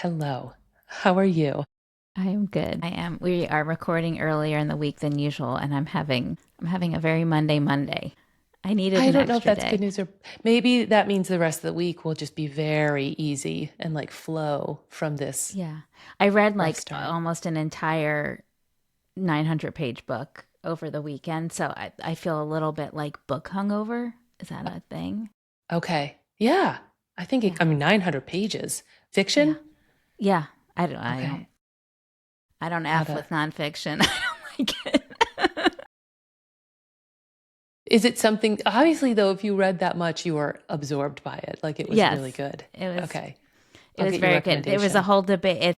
Hello. How are you? I am good. I am. We are recording earlier in the week than usual, and I'm having a very Monday. I needed I an don't know if extra that's good day. news or maybe that means the rest of the week will just be very easy and like flow from this Yeah. I read rough like start. almost an entire 900-page book over the weekend, so I feel a little bit like book hungover. Is that a thing? Okay. Yeah. Yeah. I mean, 900 pages. Yeah. Fiction? Yeah. I don't I don't Okay. I don't How F to, with nonfiction. I don't like it. is it something, obviously, though, if you read that much, you were absorbed by it. Like it was Yes. really good. It was Okay. it I'll was get your very good. There was a recommendation. whole debate.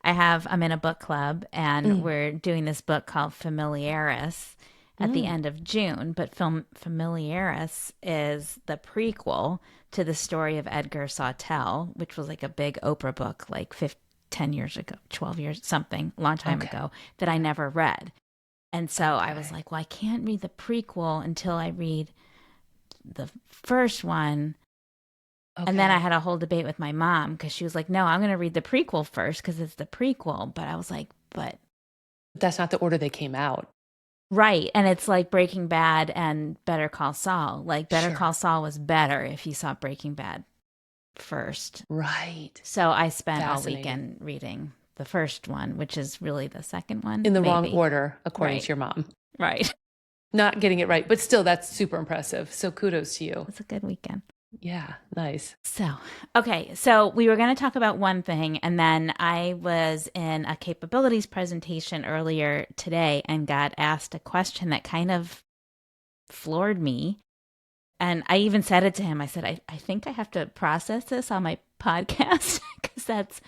I'm in a book club and Mm, we're doing this book called Familiaris at the mm, end of June. But Familiaris is the prequel to the story of Edgar Sawtelle, which was like a big Oprah book like 10 years ago, 12 years, something, long time okay. ago, that I never read. And so I was Okay. like, well, I can't read the prequel until I read the first one. And then I Okay. had a whole debate with my mom because she was like, no, I'm going to read the prequel first because it's the prequel. But I was like, but That's not the order they came out. right. And it's like Breaking Bad and Better Call Saul. Like Better Call Sure. Saul was better if you saw Breaking Bad first. Right. So I spent all Fascinating. weekend reading the first one, which is really the second one, In the wrong maybe. order, according to Right. your mom. Right. Not getting it right, but still, that's super impressive. So kudos to you. It's a good weekend. Yeah, nice. So, okay. So we were going to talk about one thing, and then I was in a capabilities presentation earlier today and got asked a question that kind of floored me. And I even said it to him. I said, I think I have to process this on my podcast because that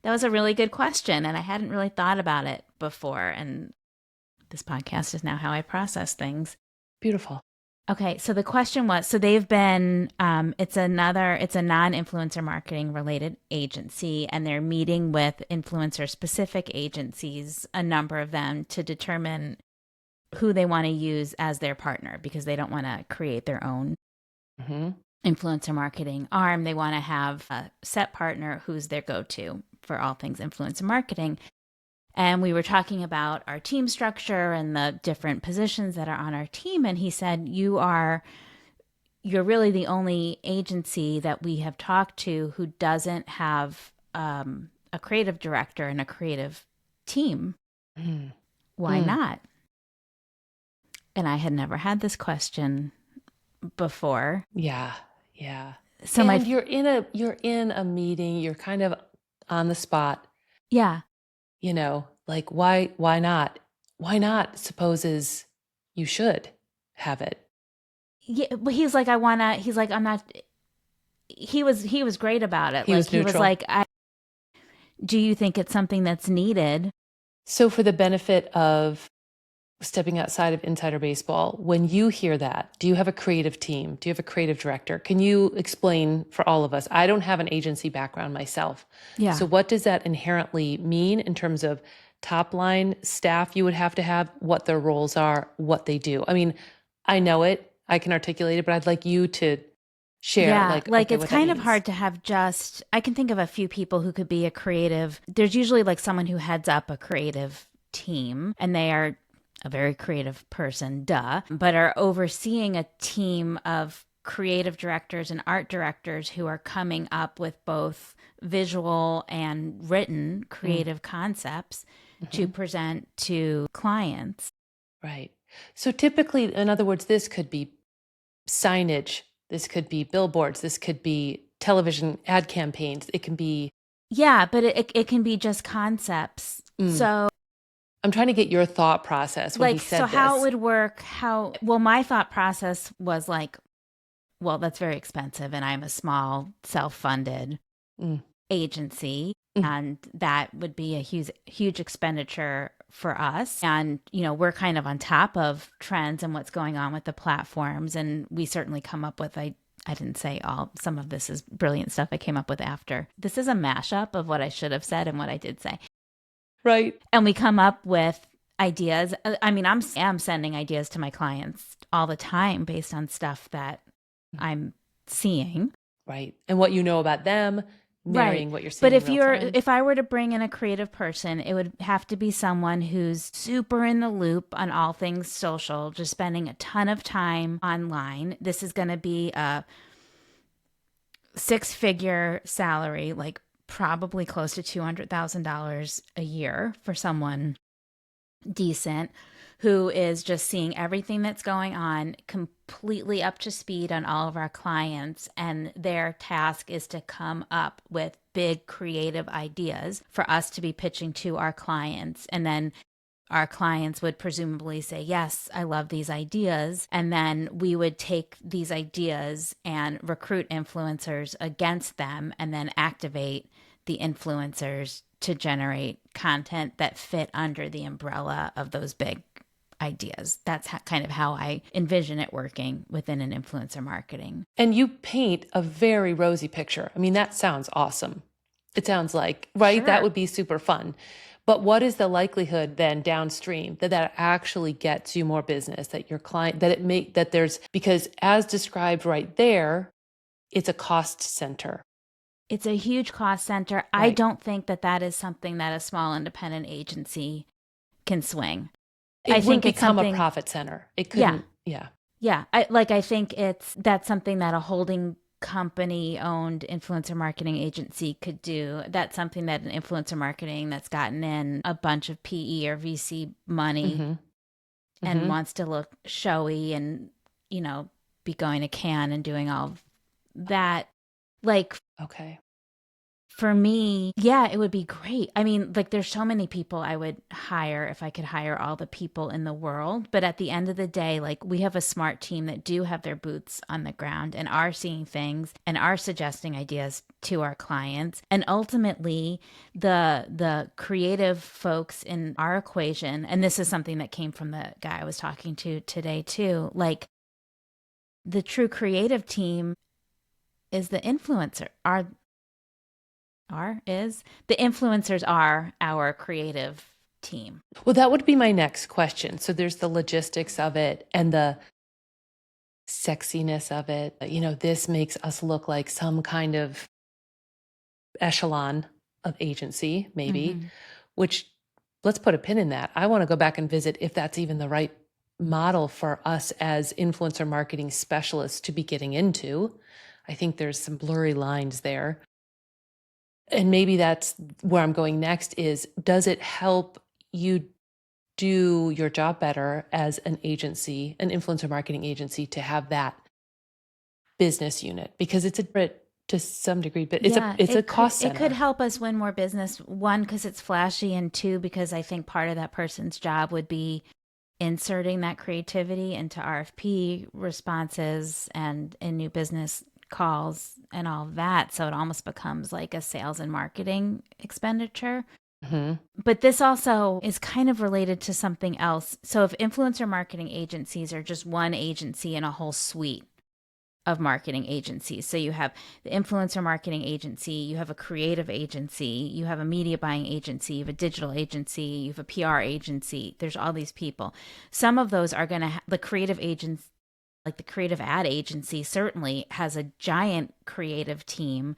was a really good question. And I hadn't really thought about it before. And this podcast is now how I process things. Beautiful. Okay, so the question was, so they've been, it's a non-influencer marketing related agency, and they're meeting with influencer specific agencies, a number of them, to determine who they want to use as their partner because they don't want to create their own Hmm. influencer marketing arm. They want to have a set partner who's their go-to for all things influencer marketing. And we were talking about our team structure and the different positions that are on our team. And he said, you're really the only agency that we have talked to who doesn't have a creative director and a creative team. Mm. Why Mm. not? And I had never had this question before. Yeah, yeah. So And you're in a meeting, you're kind of on the spot, yeah, like why not? Why not supposes you should have it. yeah, but he's like, I wanna. He's like, I'm not. He was great about it. He Like was he was neutral. like, do you think it's something that's needed? So for the benefit of stepping outside of insider baseball, when you hear that, do you have a creative team? Do you have a creative director? Can you explain for all of us? I don't have an agency background myself. So, Yeah, what does that inherently mean in terms of top line staff you would have to have, what their roles are, what they do? I mean, I know it, I can articulate it, but I'd like you to share, yeah. like, Like okay, it's what that kind of means. hard to have just. I can think of a few people who could be a creative. There's usually like someone who heads up a creative team, and they are a very creative person, duh, but are overseeing a team of creative directors and art directors who are coming up with both visual and written Mm, creative concepts to mhm. present to clients. Right. So, typically, in other words, this could be signage, this could be billboards, this could be television ad campaigns, it can be. Yeah, but it can be just concepts. Mm. So I'm trying to get your thought process when he like so said how it this. would work, how well my thought process was like, well, that's very expensive and I'm a small self-funded Mm, agency mm, and that would be a huge expenditure for us. And we're kind of on top of trends and what's going on with the platforms, and we certainly come up with I didn't say all, some of this is brilliant stuff I came up with after. This is a mashup of what I should have said and what I did say. right. And we come up with ideas. I mean, am sending ideas to my clients all the time based on stuff that I'm seeing. Right. And what you know about them, Right. marrying what you're But seeing in real time. if I were to bring in a creative person, it would have to be someone who's super in the loop on all things social, just spending a ton of time online. This is going to be a six-figure salary, like probably close to $200,000 a year for someone decent, who is just seeing everything that's going on, completely up to speed on all of our clients. And their task is to come up with big creative ideas for us to be pitching to our clients. And then our clients would presumably say, yes, I love these ideas. And then we would take these ideas and recruit influencers against them and then activate the influencers to generate content that fit under the umbrella of those big ideas. That's kind of how I envision it working within an influencer marketing. And you paint a very rosy picture. I mean, that sounds awesome. It sounds like, right? That Sure. would be super fun. But what is the likelihood then downstream that that actually gets you more business, that your client, that it make, that there's, because as described right there, it's a cost center. It's a huge cost center. I Right. don't think that that is something that a small independent agency can swing. It I wouldn't think it's become a something, profit center. It yeah, couldn't, yeah. yeah. I think that's something that a holding company owned influencer marketing agency could do. That's something that an influencer marketing that's gotten in a bunch of PE or VC money Mm-hmm. and Mm-hmm. wants to look showy and, be going to Cannes and doing all of that. Like, Okay. for me, yeah, it would be great. I mean, like, there's so many people I would hire if I could hire all the people in the world. But at the end of the day, like, we have a smart team that do have their boots on the ground and are seeing things and are suggesting ideas to our clients. And ultimately, the creative folks in our equation, and this is something that came from the guy I was talking to today too, like, the true creative team is the influencer. The influencers are our creative team. Well, that would be my next question. So there's the logistics of it and the sexiness of it. This makes us look like some kind of echelon of agency, maybe, Mm-hmm. which let's put a pin in that. I want to go back and visit if that's even the right model for us as influencer marketing specialists to be getting into. I think there's some blurry lines there. And maybe that's where I'm going next is, does it help you do your job better as an agency, an influencer marketing agency, to have that business unit? Because it's a bit to some degree, but Yeah, it's a cost it could center. help us win more business. One, because it's flashy, and two, because I think part of that person's job would be inserting that creativity into RFP responses and in new business calls and all of that. So it almost becomes like a sales and marketing expenditure. Hmm. But this also is kind of related to something else. So if influencer marketing agencies are just one agency in a whole suite of marketing agencies. So you have the influencer marketing agency, you have a creative agency, you have a media buying agency, you have a digital agency, you have a PR agency. There's all these people. Some of those are going to, the creative agents, like the creative ad agency, certainly has a giant creative team.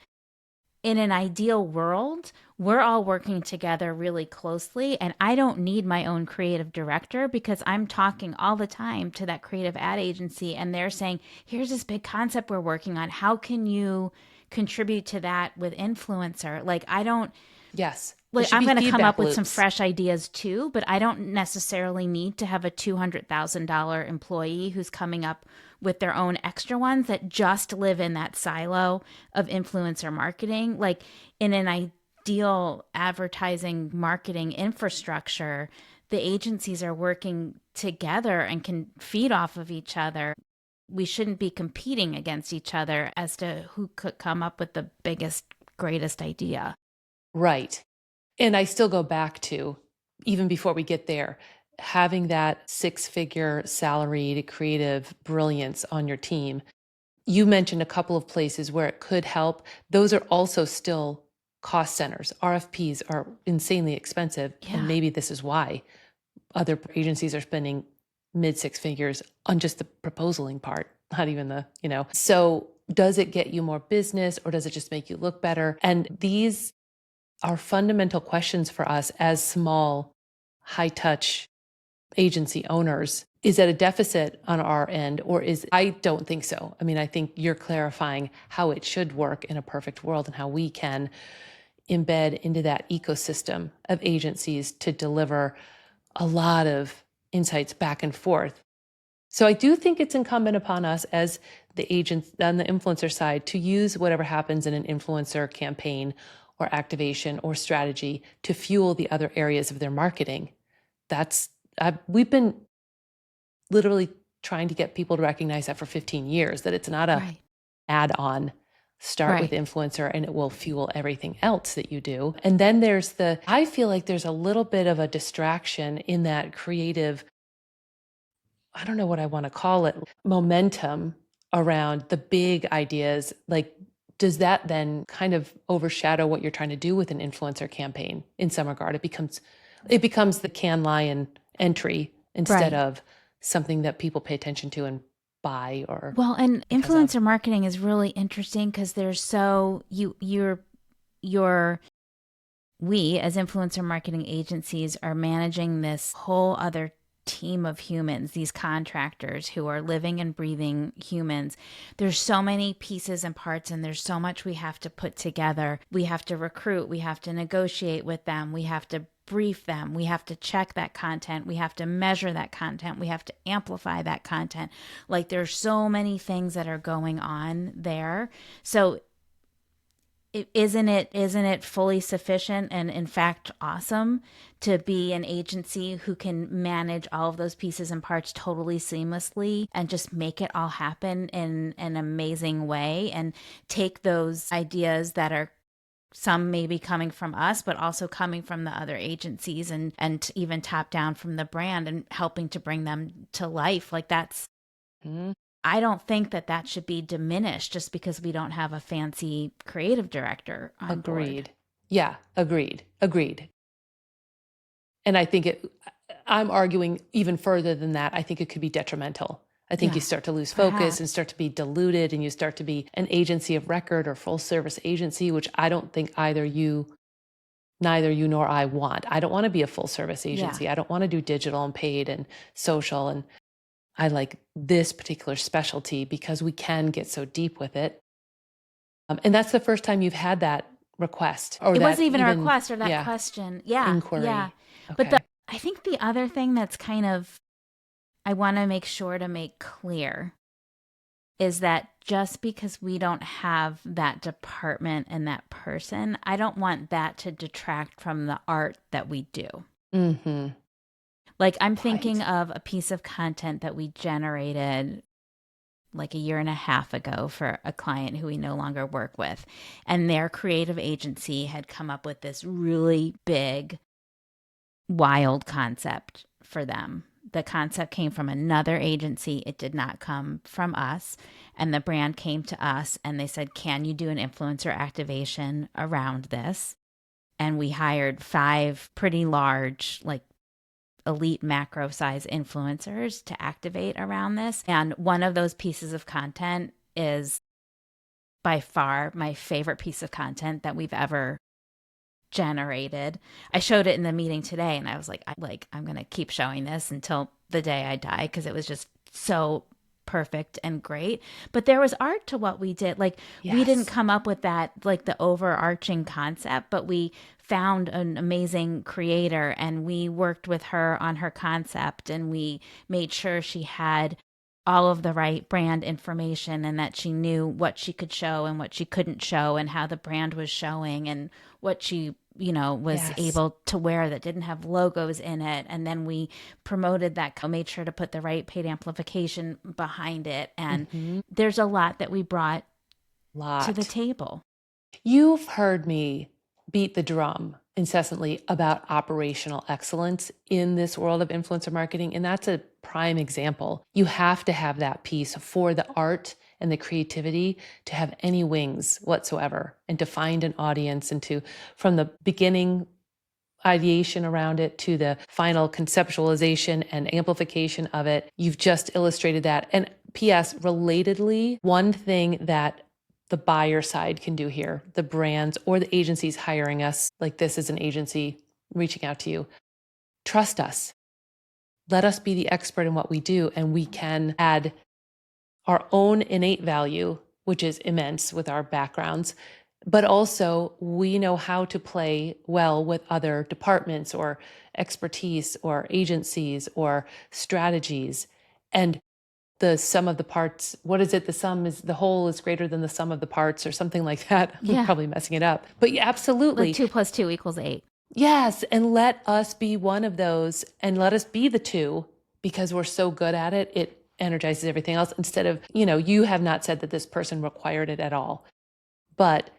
In an ideal world, we're all working together really closely, and I don't need my own creative director because I'm talking all the time to that creative ad agency, and they're saying, here's this big concept we're working on. How can you contribute to that with influencer? Like, I don't, Yes, there like, should I'm be going to come feedback up with some loops. fresh ideas too, but I don't necessarily need to have a $200,000 employee who's coming up with their own extra ones that just live in that silo of influencer marketing. Like, in an ideal advertising marketing infrastructure, the agencies are working together and can feed off of each other. We shouldn't be competing against each other as to who could come up with the biggest, greatest idea. Right. And I still go back to, even before we get there, having that six-figure salaried creative brilliance on your team. You mentioned a couple of places where it could help. Those are also still cost centers. RFPs are insanely expensive, and Yeah. maybe this is why other agencies are spending mid six figures on just the proposaling part, not even the. So Does it get you more business, or does it just make you look better? And these are fundamental questions for us as small, high touch agency owners. Is that a deficit on our end, or I don't think so. I mean, I think you're clarifying how it should work in a perfect world and how we can embed into that ecosystem of agencies to deliver a lot of insights back and forth. So I do think it's incumbent upon us as the agents on the influencer side to use whatever happens in an influencer campaign or activation or strategy to fuel the other areas of their marketing. We've been literally trying to get people to recognize that for 15 years, that it's not a Right. add-on. Start with Right. influencer and it will fuel everything else that you do. And then I feel like there's a little bit of a distraction in that creative, I don't know what I want to call it, momentum around the big ideas. Like, does that then kind of overshadow what you're trying to do with an influencer campaign in some regard? It becomes the Cannes Lion entry instead Right. of something that people pay attention to and buy or Well, and because of. influencer marketing is really interesting because we as influencer marketing agencies are managing this whole other team of humans, these contractors who are living and breathing humans. There's so many pieces and parts, and there's so much we have to put together. We have to recruit, we have to negotiate with them, we have to brief them, we have to check that content, we have to measure that content, we have to amplify that content. Like, there's so many things that are going on there. So isn't it fully sufficient and in fact awesome to be an agency who can manage all of those pieces and parts totally seamlessly and just make it all happen in an amazing way, and take those ideas that are some maybe coming from us, but also coming from the other agencies, and even top down from the brand, and helping to bring them to life. Like, that's, Mhm. I don't think that should be diminished just because we don't have a fancy creative director on board. Agreed. Yeah, agreed. And I'm arguing even further than that. I think it could be detrimental. I think you Yeah, start to lose focus and perhaps. start to be diluted, and you start to be an agency of record or full service agency, which I don't think neither you nor I want. I don't want to be a full service Yeah. agency. I don't want to do digital and paid and social. And I like this particular specialty because we can get so deep with it. And that's the first time you've had that request or It that wasn't even a even, request or that yeah, question. Yeah. Yeah. inquiry. But Okay. I think the other thing that's kind of, I want to make sure to make clear is that just because we don't have that department and that person, I don't want that to detract from the art that we do. Mm-hmm. Like, I'm thinking Right. of a piece of content that we generated like a year and a half ago for a client who we no longer work with. And their creative agency had come up with this really big, wild concept for them. The concept came from another agency. It did not come from us. And the brand came to us and they said, "Can you do an influencer activation around this?" And we hired 5 pretty large, like elite macro size influencers to activate around this. And one of those pieces of content is by far my favorite piece of content that we've ever generated. I showed it in the meeting today and I was like, I'm going to keep showing this until the day I die because it was just so perfect and great. But there was art to what we did. Like, we didn't Yes. come up with that, like the overarching concept, but we found an amazing creator and we worked with her on her concept, and we made sure she had all of the right brand information and that she knew what she could show and what she couldn't show and how the brand was showing and what she was Yes. able to wear that didn't have logos in it. And then we promoted that, made sure to put the right paid amplification behind it. And Mm-hmm. there's a lot that we brought to the Lot. table. You've heard me beat the drum incessantly about operational excellence in this world of influencer marketing, and that's a prime example. You have to have that piece for the art and the creativity to have any wings whatsoever, and to find an audience, and to, from the beginning ideation around it to the final conceptualization and amplification of it. You've just illustrated that. And P.S. Relatedly, one thing that the buyer side can do here, the brands or the agencies hiring us, like this is an agency reaching out to you, trust us. Let us be the expert in what we do, and we can add our own innate value, which is immense with our backgrounds, but also we know how to play well with other departments or expertise or agencies or strategies. And the sum of the parts, what is it? The whole is greater than the sum of the parts or something like that. I'm Yeah. probably messing it up. But yeah, Like absolutely. 2 + 2 = 8. Yes. And let us be one of those and let us be the two because we're so good at it. It energizes everything else instead of, you have not said that this person required it at all. But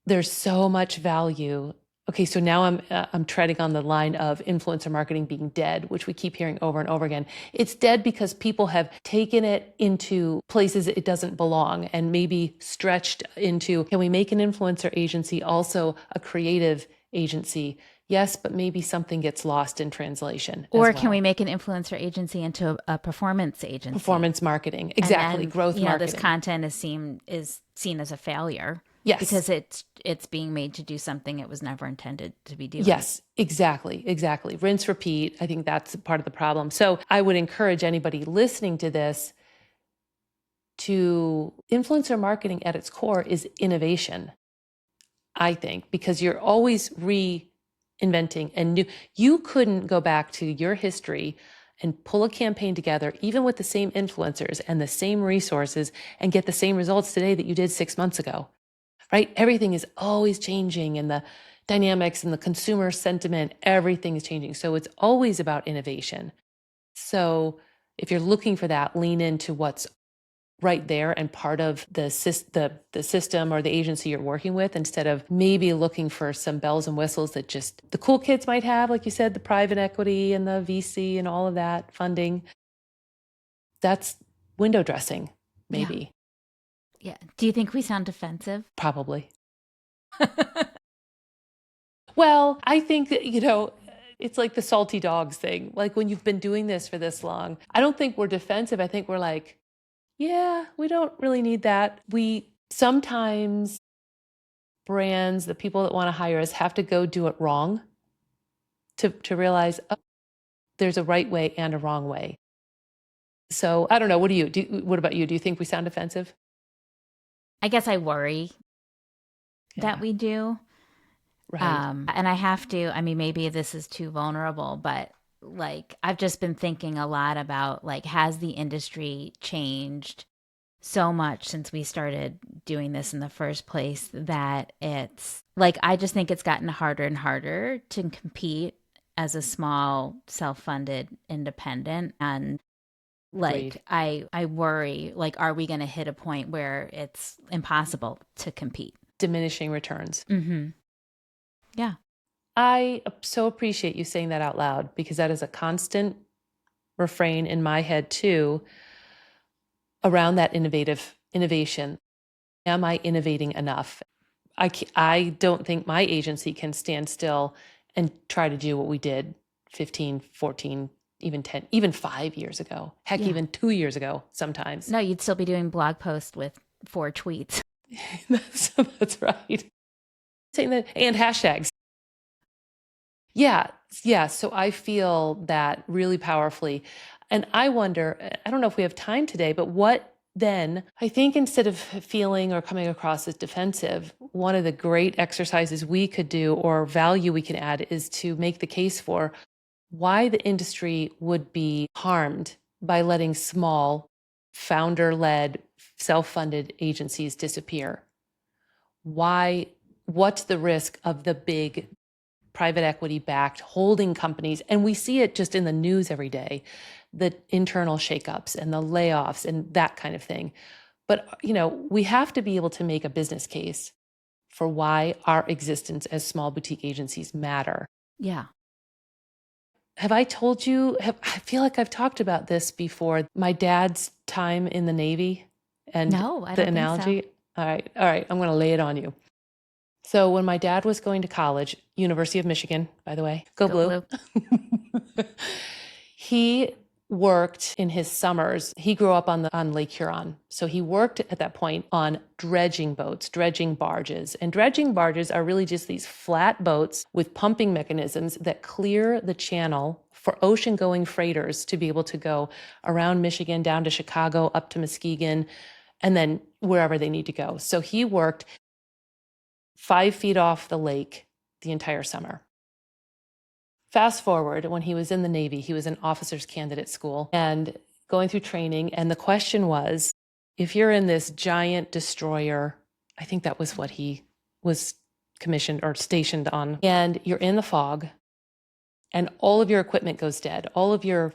there's so much value. Okay, so now I'm treading on the line of influencer marketing being dead, which we keep hearing over and over again. It's dead because people have taken it into places it doesn't belong and maybe stretched into, can we make an influencer agency also a creative agency? Yes, but maybe something gets lost in translation Or as can we well. make an influencer agency into a performance agency? Performance marketing, And exactly, then, growth this marketing. content is seen as a failure. Yes. Because it's being made to do something it was never intended to be doing. Yes, exactly. Rinse, repeat. I think that's part of the problem. So I would encourage anybody listening to this to influencer marketing at its core is innovation, I think, because you're always reinventing and new. You couldn't go back to your history and pull a campaign together, even with the same influencers and the same resources, and get the same results today that you did 6 months ago. Right? Everything is always changing, and the dynamics and the consumer sentiment, everything is changing. So it's always about innovation. So if you're looking for that, lean into what's right there and part of the system or the agency you're working with, instead of maybe looking for some bells and whistles that just the cool kids might have, like you said, the private equity and the VC and all of that funding. That's window dressing, maybe. Yeah. Do you think we sound defensive? Probably. Well, I think that, it's like the salty dogs thing. Like when you've been doing this for this long, I don't think we're defensive. I think we're like, yeah, we don't really need that. We sometimes brands, the people that want to hire us, have to go do it wrong to realize, oh, there's a right way and a wrong way. So I don't know. What about you? Do you think we sound defensive? I guess I worry that we do. Right. And I have to, maybe this is too vulnerable, but like I've just been thinking a lot about like, has the industry changed so much since we started doing this in the first place that it's like, I just think it's gotten harder and harder to compete as a small self-funded independent. And like, Agreed. I worry, like, are we going to hit a point where it's impossible to compete? Diminishing returns. Mm-hmm. Yeah. I so appreciate you saying that out loud, because that is a constant refrain in my head too, around that innovation. Am I innovating enough? I don't think my agency can stand still and try to do what we did 15, 14, even 10, even 5 years ago. Heck, Yeah. even 2 years ago sometimes. No, you'd still be doing blog posts with 4 tweets. That's right. Saying that, and hashtags. Yeah. So I feel that really powerfully. And I wonder, I don't know if we have time today, but what then? I think instead of feeling or coming across as defensive, one of the great exercises we could do or value we can add is to make the case for why the industry would be harmed by letting small, founder-led, self-funded agencies disappear. Why? What's the risk of the big private equity backed holding companies? And we see it just in the news every day, the internal shakeups and the layoffs and that kind of thing. But, we have to be able to make a business case for why our existence as small boutique agencies matter. Yeah. Have I told you? I feel like I've talked about this before. My dad's time in the Navy and No, I the don't think analogy. so. All right. I'm going to lay it on you. So when my dad was going to college, University of Michigan, by the way, go blue. Blue. He worked in his summers. He grew up on Lake Huron. So he worked at that point on dredging boats, dredging barges. And dredging barges are really just these flat boats with pumping mechanisms that clear the channel for ocean-going freighters to be able to go around Michigan, down to Chicago, up to Muskegon, and then wherever they need to go. So he worked 5 feet off the lake the entire summer. Fast forward, when he was in the Navy, he was an officer's candidate school and going through training. And the question was, if you're in this giant destroyer, I think that was what he was commissioned or stationed on, and you're in the fog and all of your equipment goes dead, all of your,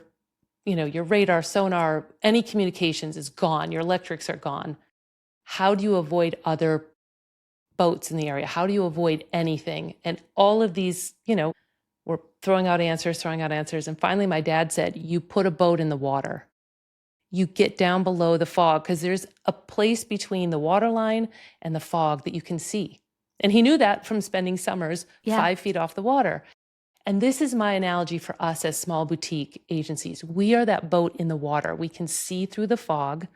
your radar, sonar, any communications is gone, your electrics are gone. How do you avoid other boats in the area? How do you avoid anything? And all of these, we're throwing out answers. And finally, my dad said, you put a boat in the water. You get down below the fog because there's a place between the water line and the fog that you can see. And he knew that from spending summers 5 feet off the water. And this is my analogy for us as small boutique agencies. We are that boat in the water. We can see through the fog.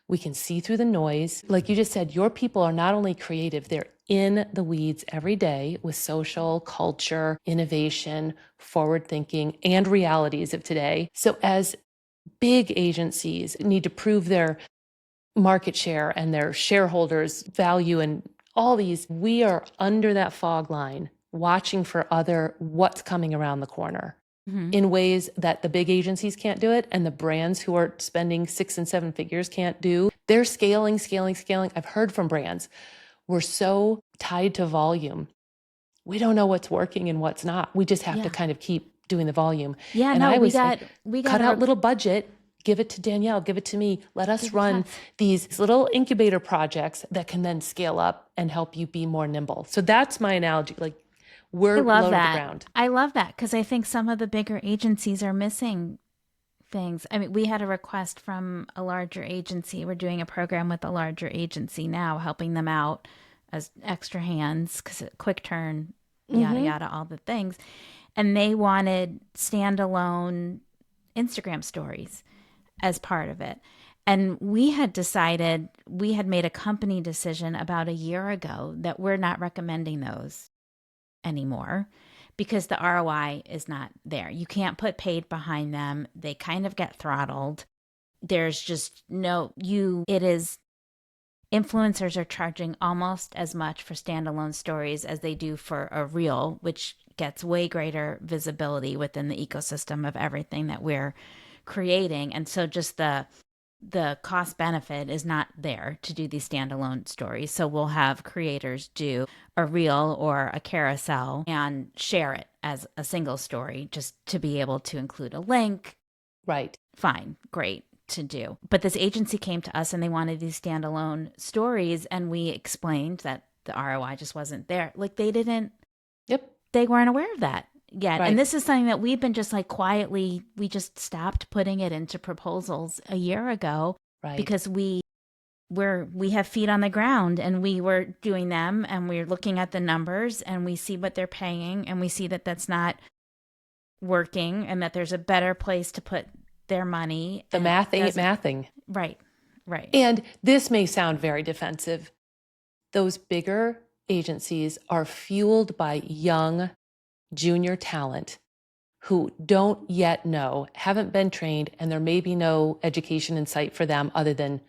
We can see through the noise. Like you just said, your people are not only creative, they're in the weeds every day with social, culture, innovation, forward thinking, and realities of today. So as big agencies need to prove their market share and their shareholders' value and all these, we are under that fog line watching for what's coming around the corner. In ways that the big agencies can't do it and the brands who are spending 6 and 7 figures can't do. They're scaling. I've heard from brands, we're so tied to volume. We don't know what's working and what's not. We just have to kind of keep doing the volume. Yeah, and no, I we always got cut out little budget, give it to Danielle, give it to me. Let us run these little incubator projects that can then scale up and help you be more nimble. So that's my analogy. Like, we're low to the ground. I love that because I think some of the bigger agencies are missing things. I mean, we had a request from a larger agency. We're doing a program with a larger agency now, helping them out as extra hands because quick turn, yada, yada, all the things. And they wanted standalone Instagram stories as part of it. And we had made a company decision about a year ago that we're not recommending those anymore because the ROI is not there. You can't put paid behind them. They kind of get throttled. There's just influencers are charging almost as much for standalone stories as they do for a reel, which gets way greater visibility within the ecosystem of everything that we're creating. And so just the cost benefit is not there to do these standalone stories. So we'll have creators do a reel or a carousel and share it as a single story just to be able to include a link. Right. Fine. Great to do. But this agency came to us and they wanted these standalone stories. And we explained that the ROI just wasn't there. Like they weren't aware of that yet. Right. And this is something that we've been just like quietly, we just stopped putting it into proposals a year ago because we have feet on the ground and we were doing them and we're looking at the numbers and we see what they're paying and we see that that's not working and that there's a better place to put their money. The math ain't mathing. Right. And this may sound very defensive. Those bigger agencies are fueled by young junior talent who don't yet know, haven't been trained, and there may be no education in sight for them other than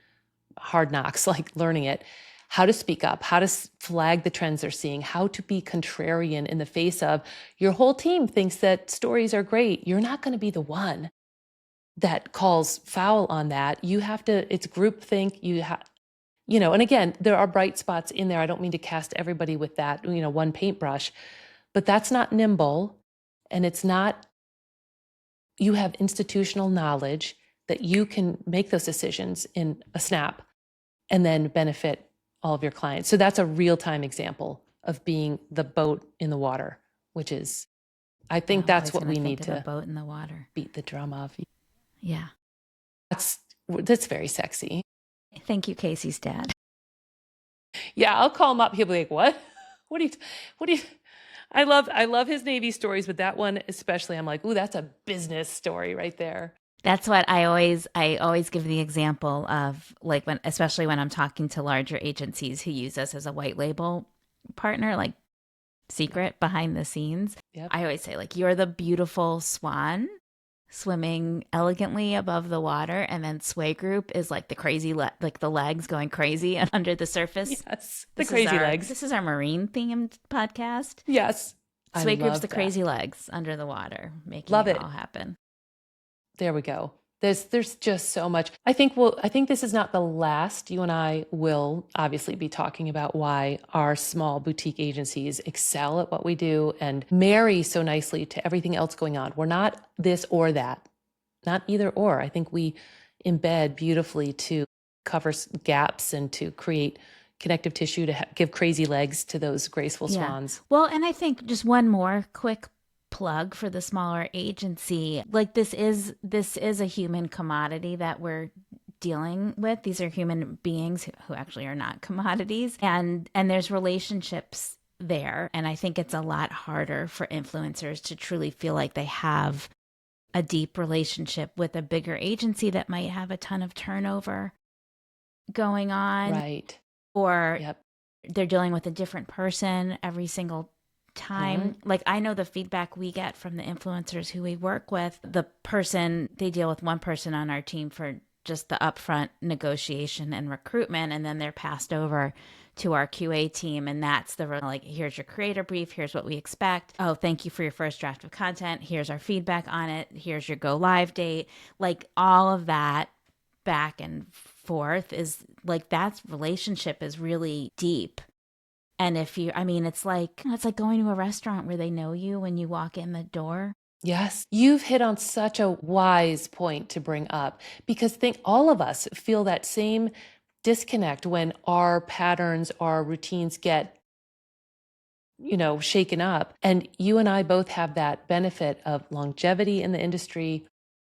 hard knocks, like learning it, how to speak up, how to flag the trends they're seeing, how to be contrarian in the face of your whole team thinks that stories are great. You're not going to be the one that calls foul on that. You have to, it's groupthink. And again, there are bright spots in there. I don't mean to cast everybody with that, one paintbrush, but that's not nimble. And it's not, you have institutional knowledge that you can make those decisions in a snap and then benefit all of your clients. So that's a real-time example of being the boat in the water, which is, I think that's what we need to boat in the water. Beat the drum of. Yeah. That's very sexy. Thank you, Casey's dad. Yeah, I'll call him up. He'll be like, what? What do you, I love his Navy stories, but that one especially, I'm like, ooh, that's a business story right there. That's what I always give the example of, like, when, especially when I'm talking to larger agencies who use us as a white label partner, like Yep. secret behind the scenes. Yep. I always say, like, you're the beautiful swan swimming elegantly above the water, and then Sway Group is like the crazy like the legs going crazy under the surface. Yes. The crazy legs. This is our marine themed podcast. Yes. I Sway Group's the love that. crazy legs under the water, making Love it it. all happen. There we go. There's just so much. I think this is not the last. You and I will obviously be talking about why our small boutique agencies excel at what we do and marry so nicely to everything else going on. We're not this or that, not either or. I think we embed beautifully to cover gaps and to create connective tissue to give crazy legs to those graceful Yeah. swans. Well, and I think just one more quick plug for the smaller agency. Like, this is a human commodity that we're dealing with. These are human beings who actually are not commodities, and there's relationships there, and I think it's a lot harder for influencers to truly feel like they have a deep relationship with a bigger agency that might have a ton of turnover going on, Right. or Yep. they're dealing with a different person every single time. Like, I know the feedback we get from the influencers who we work with, the person, they deal with one person on our team for just the upfront negotiation and recruitment, and then they're passed over to our QA team, and that's the, like, here's your creator brief, here's what we expect, oh, thank you for your first draft of content, here's our feedback on it, here's your go live date. Like, all of that back and forth is like, that relationship is really deep. And if you, I mean, it's like going to a restaurant where they know you when you walk in the door. Yes, you've hit on such a wise point to bring up because think all of us feel that same disconnect when our patterns, our routines get, shaken up. And you and I both have that benefit of longevity in the industry,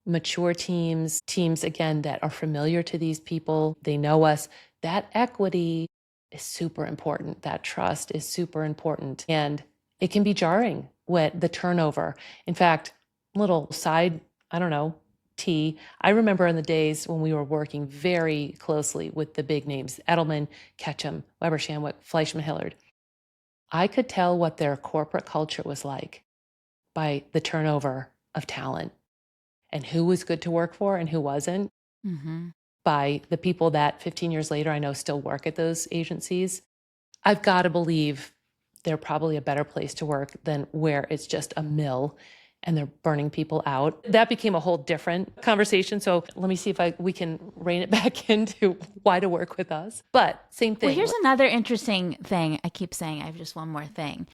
mature teams again that are familiar to these people, they know us. That equity is super important. That trust is super important. And it can be jarring when the turnover. In fact, little side, I don't know, I remember in the days when we were working very closely with the big names, Edelman, Ketchum, Weber Shandwick, Fleischman Hillard. I could tell what their corporate culture was like by the turnover of talent and who was good to work for and who wasn't, by the people that 15 years later I know still work at those agencies. I've got to believe they're probably a better place to work than where it's just a mill and they're burning people out. That became a whole different conversation. So let me see if we can rein it back into why to work with us. But same thing. Well, here's another interesting thing. I keep saying I have just one more thing.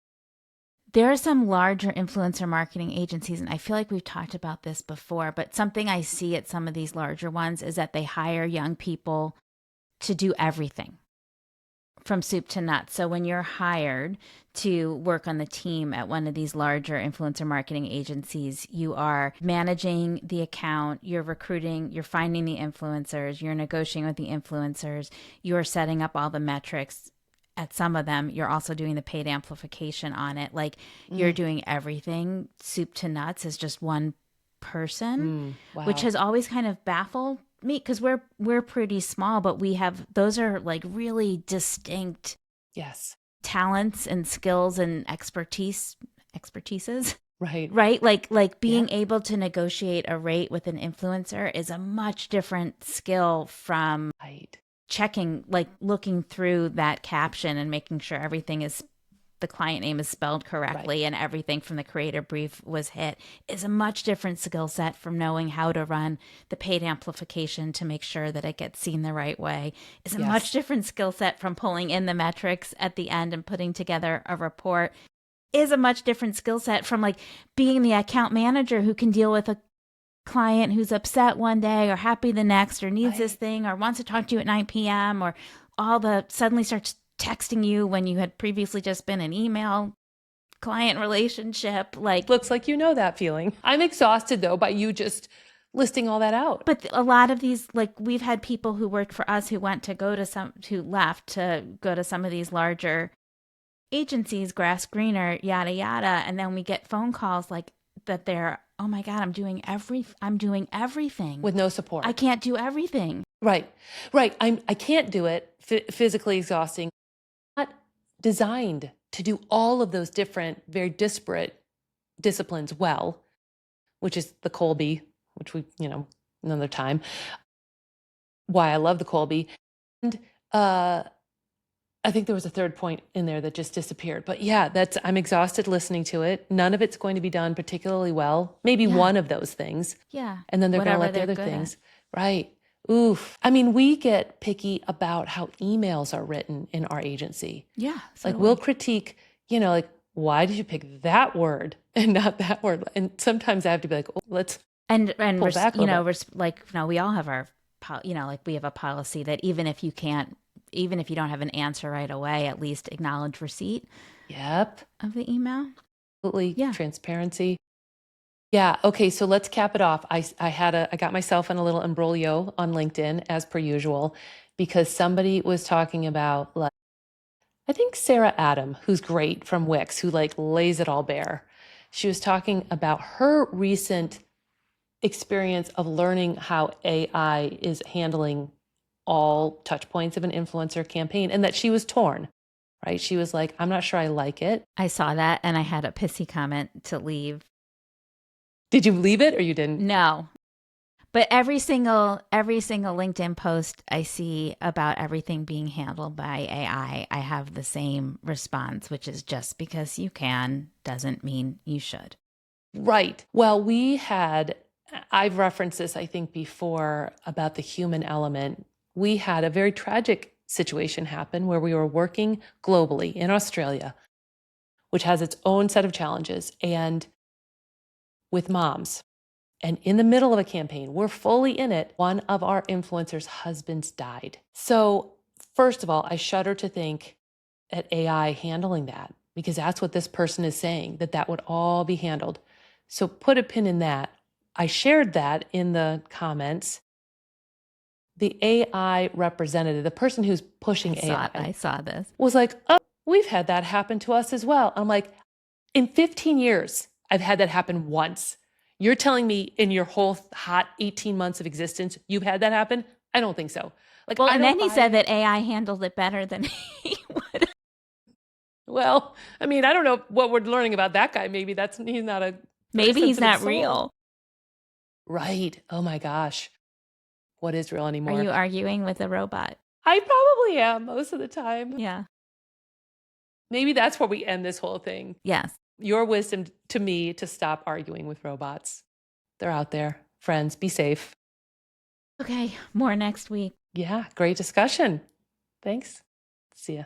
There are some larger influencer marketing agencies, and I feel like we've talked about this before, but something I see at some of these larger ones is that they hire young people to do everything from soup to nuts. So when you're hired to work on the team at one of these larger influencer marketing agencies, you are managing the account, you're recruiting, you're finding the influencers, you're negotiating with the influencers, you're setting up all the metrics. At some of them, you're also doing the paid amplification on it. Like, you're doing everything soup to nuts as just one person, Wow. which has always kind of baffled me because we're pretty small, but we have, those are like really distinct talents and skills and expertises. Right? Like being able to negotiate a rate with an influencer is a much different skill from checking, like looking through that caption and making sure everything is, the client name is spelled correctly and everything from the creator brief was hit, is a much different skill set from knowing how to run the paid amplification to make sure that it gets seen the right way, is a much different skill set from pulling in the metrics at the end and putting together a report, is a much different skill set from like being the account manager who can deal with a client who's upset one day or happy the next or needs this thing or wants to talk to you at 9 p.m. or suddenly starts texting you when you had previously just been an email client relationship. Like, looks like you know that feeling. I'm exhausted though by you just listing all that out. But a lot of these, like, we've had people who worked for us who left to go to some of these larger agencies, grass greener, yada yada, and then we get phone calls like, that they're, oh my God, I'm doing everything. with no support. I can't do everything. Right. I can't do it. Physically exhausting. Not designed to do all of those different, very disparate disciplines well, which is the Colby, which we, another time. Why I love the Colby. And I think there was a third point in there that just disappeared. But yeah, I'm exhausted listening to it. None of it's going to be done particularly well. Maybe one of those things. Yeah. And then they're going to let the other things. Right. Oof. I mean, we get picky about how emails are written in our agency. Yeah. Like we'll critique, like, why did you pick that word and not that word? And sometimes I have to be like, oh, let's and pull back a little bit. like, we all have our, like we have a policy that even if you don't have an answer right away, at least acknowledge receipt. Yep. Of the email. Absolutely. Yeah. Transparency. Yeah. Okay. So let's cap it off. I got myself in a little imbroglio on LinkedIn as per usual, because somebody was talking about, like, I think Sarah Adam, who's great from Wix, who like lays it all bare. She was talking about her recent experience of learning how AI is handling all touch points of an influencer campaign, and that she was torn, right? She was like, I'm not sure I like it. I saw that and I had a pissy comment to leave. Did you leave it or you didn't? No. But every single LinkedIn post I see about everything being handled by AI, I have the same response, which is just because you can doesn't mean you should. Right. Well, I've referenced this, I think, before about the human element. We had a very tragic situation happen where we were working globally in Australia, which has its own set of challenges, and with moms. And in the middle of a campaign, we're fully in it. One of our influencers' husbands died. So first of all, I shudder to think at AI handling that, because that's what this person is saying, that would all be handled. So put a pin in that. I shared that in the comments. The AI representative, the person who's pushing AI, I saw this, was like, oh, we've had that happen to us as well. I'm like, in 15 years, I've had that happen once. You're telling me in your whole hot 18 months of existence, you've had that happen? I don't think so. Like, well, and then he said that AI handled it better than he would. Well, I mean, I don't know what we're learning about that guy. Maybe he's not real. Right. Oh my gosh. What is real anymore? Are you arguing with a robot? I probably am most of the time. Yeah. Maybe that's where we end this whole thing. Yes. Your wisdom to me to stop arguing with robots. They're out there. Friends, be safe. Okay. More next week. Yeah. Great discussion. Thanks. See ya.